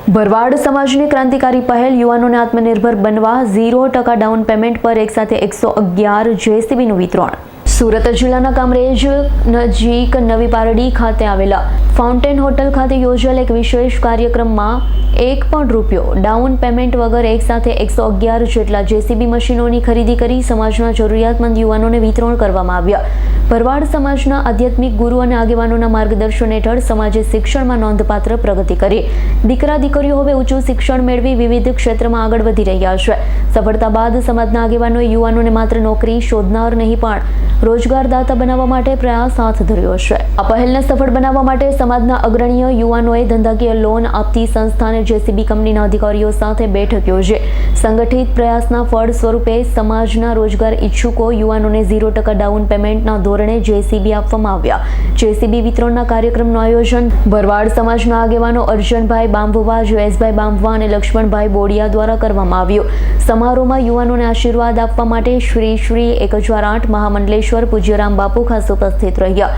ભરવાડ સમાજની ક્રાંતિકારી પહેલ યુવાનોને આત્મનિર્ભર બનવા 0% ડાઉન પેમેન્ટ પર એકસાથે 111 જેસીબીનું વિતરણ। સુરત જિલ્લાના કામરેજ નજીક નવી પારડી ખાતે આવેલા ફાઉન્ટેન હોટલ ખાતે યોજાયેલ એક વિશેષ કાર્યક્રમમાં ₹1 ડાઉન પેમેન્ટ વગર એકસાથે 111 જેટલા જેસીબી મશીનોની ખરીદી કરી સમાજના જરૂરિયાતમંદ યુવાનોને વિતરણ કરવામાં આવ્યા। ભરવાડ સમાજના આધ્યાત્મિક ગુરુ અને આગેવાનોના માર્ગદર્શન હેઠળ સમાજે શિક્ષણમાં નોંધપાત્ર પ્રગતિ કરી દીકરા દીકરીઓ હવે ઉચ્ચ શિક્ષણ મેળવી વિવિધ ક્ષેત્રમાં આગળ વધી રહ્યા છે। સફળતા બાદ સમાજના આગેવાનોએ યુવાનોને માત્ર નોકરી શોધનાર નહીં પણ રોજગારદાતા બનાવવા માટે પ્રયાસ હાથ ધર્યો છે। આ પહેલને સફળ બનાવવા માટે સમાજના અગ્રણીય યુવાનોએ ધંધાકીય લોન આપતી સંસ્થાને જેસીબી કંપનીના અધિકારીઓ સાથે બેઠક યોજી સંગઠિત પ્રયાસના ફળ સ્વરૂપે સમાજના રોજગાર ઈચ્છુકો યુવાનોને 0% ડાઉન પેમેન્ટના ધોરણે જેસીબી આપવામાં આવ્યા। જેસીબી વિતરણના કાર્યક્રમનું આયોજન ભરવાડ સમાજના આગેવાનો અર્જનભાઈ બાંભવા, જયેશભાઈ બાંભવા અને લક્ષ્મણભાઈ બોડિયા દ્વારા કરવામાં આવ્યું। સમારોહમાં યુવાનોને આશીર્વાદ આપવા માટે શ્રી 1008 મહામંડલેશ્વર પૂજ્યરામ બાપુ ખાસ ઉપસ્થિત રહ્યા।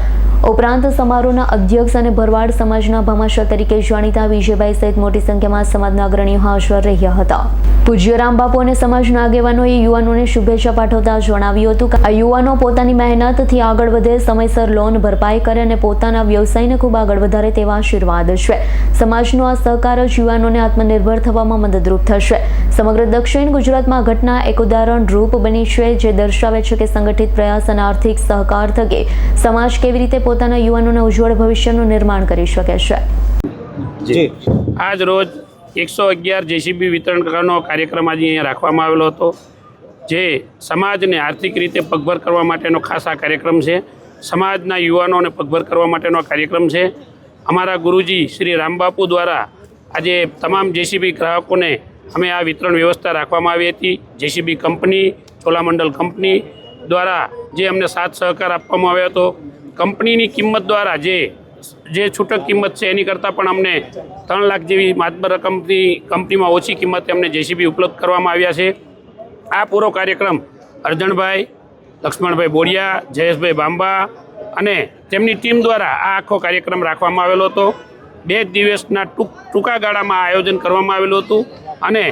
ઉપરાંત સમારોહના અધ્યક્ષ અને ભરવાડ સમાજના ભામાશા તરીકે જાણીતા વિજયભાઈ સહિત મોટી સંખ્યામાં સમાજના અગ્રણીઓ હાજર રહ્યા હતા। પૂજ્યરામ બાપુ અને સમાજના આગેવાનોએ યુવાનોને શુભેચ્છા પાઠવતા જણાવ્યું હતું કે આ યુવાનો પોતાની મહેનતથી આગળ વધે, સમયસર લોન ભરપાઈ કરે અને પોતાના વ્યવસાયને ખૂબ આગળ વધારે તેવા આશીર્વાદ છે। સમાજનો આ સહકાર જ યુવાનોને આત્મનિર્ભર થવામાં મદદરૂપ થશે। સમગ્ર દક્ષિણ ગુજરાતમાં આ ઘટના એક ઉદાહરણ રૂપ બની છે, જે દર્શાવે છે કે સંગઠિત પ્રયાસ અને આર્થિક સહકાર થકી સમાજ કેવી રીતે પોતાના યુવાનોના ઉજ્જવળ ભવિષ્યનું નિર્માણ કરી શકે છે। આજ રોજ 111 જેસીબી વિતરણ કરવાનો કાર્યક્રમ આજે અહીંયા રાખવામાં આવેલો હતો, જે સમાજને આર્થિક રીતે પગભર કરવા માટેનો ખાસ આ કાર્યક્રમ છે। સમાજના યુવાનોને પગભર કરવા માટેનો કાર્યક્રમ છે। અમારા ગુરુજી શ્રી રામબાપુ દ્વારા આજે તમામ જેસીબી ગ્રાહકોને અમે આ વિતરણ વ્યવસ્થા રાખવામાં આવી હતી। જેસીબી કંપની, ચોલામંડલ કંપની દ્વારા જે અમને સાથ સહકાર આપવામાં આવ્યો હતો, કંપનીની કિંમત દ્વારા જે છૂટક કિંમત છે એની કરતાં પણ અમને 3 લાખ જેવી માતબર રકમની કંપનીમાં ઓછી કિંમતે અમને જેસીબી ઉપલબ્ધ કરવામાં આવ્યા છે। આ પૂરો કાર્યક્રમ અર્જણભાઈ, લક્ષ્મણભાઈ બોડિયા, જયેશભાઈ બાંબા અને તેમની ટીમ દ્વારા આ આખો કાર્યક્રમ રાખવામાં આવેલો હતો। 2 દિવસના ટૂંકા ગાળામાં આયોજન કરવામાં આવેલું હતું અને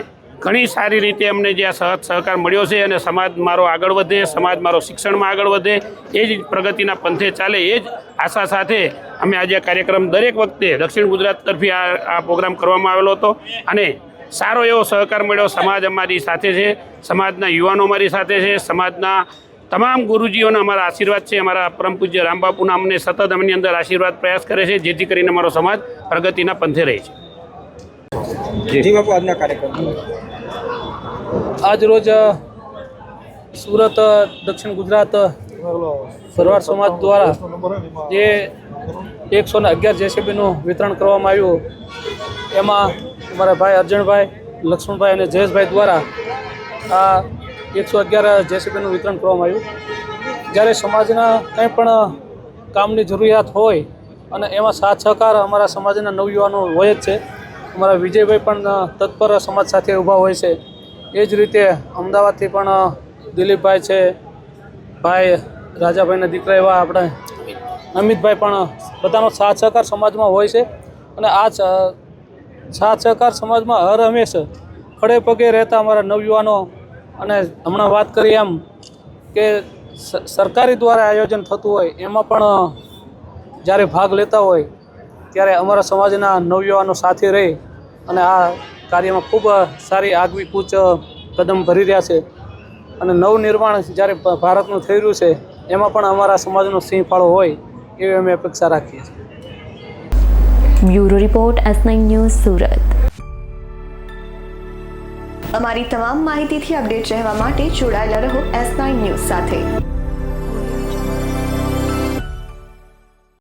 ઘણી સારી રીતે અમને જે આ સહકાર મળ્યો છે અને સમાજ મારો આગળ વધે, સમાજ મારો શિક્ષણમાં આગળ વધે, એ જ પ્રગતિના પંથે ચાલે, એ જ આશા સાથે અમે આજે આ કાર્યક્રમ દરેક વખતે દક્ષિણ ગુજરાત તરફી આ પ્રોગ્રામ કરવામાં આવેલો હતો અને સારો એવો સહકાર મળ્યો। સમાજ અમારી સાથે છે, સમાજના યુવાનો અમારી સાથે છે, સમાજના તમામ ગુરુજીઓના અમારા આશીર્વાદ છે। અમારા પરમ પૂજ્ય રામબાપુના અમને સતત અમની અંદર આશીર્વાદ પ્રયાસ કરે છે, જેથી કરીને અમારો સમાજ પ્રગતિના પંથે રહે છે। આજ રોજ સુરત દક્ષિણ ગુજરાત ભરવાડ સમાજ દ્વારા જે 111 જેસીબીનું વિતરણ કરવામાં આવ્યું, એમાં અમારા ભાઈ અર્જણભાઈ, લક્ષ્મણભાઈ અને જયેશભાઈ દ્વારા આ 111 જેસીબીનું વિતરણ કરવામાં આવ્યું। જ્યારે સમાજના કંઈ પણ કામની જરૂરિયાત હોય અને એમાં સાથ સહકાર અમારા સમાજના નવયુવાનો હોય જ છે। અમારા વિજયભાઈ પણ તત્પર સમાજ સાથે ઊભા હોય છે। એ જ રીતે અમદાવાદથી પણ દિલીપભાઈ છે, ભાઈ રાજાભાઈના દીકરા એવા આપણે અમિતભાઈ પણ બધાનો સાથ સહકાર સમાજમાં હોય છે અને આ સાથ સહકાર સમાજમાં હર હંમેશ ખડે પગે રહેતા અમારા નવયુવાનો અને હમણાં વાત કરી એમ કે સરકારી દ્વારા આયોજન થતું હોય એમાં પણ જ્યારે ભાગ લેતા હોય ત્યારે અમારા સમાજના નવયુવાનો સાથે રહી અને આ કાર્યમાં ખૂબ સારી આગવી કૂચ કદમ ભરી રહ્યા છે અને નવનિર્માણ જ્યારે ભારતનું થઈ રહ્યું છે એમાં પણ અમારા સમાજનો સિંહ ફાળો હોય એવી અમે અપેક્ષા રાખીએ છીએ। Bureau report S9 news Surat. અમારી તમામ માહિતીથી અપડેટ રહેવા માટે જોડાયેલા રહો S9 ન્યૂઝ સાથે।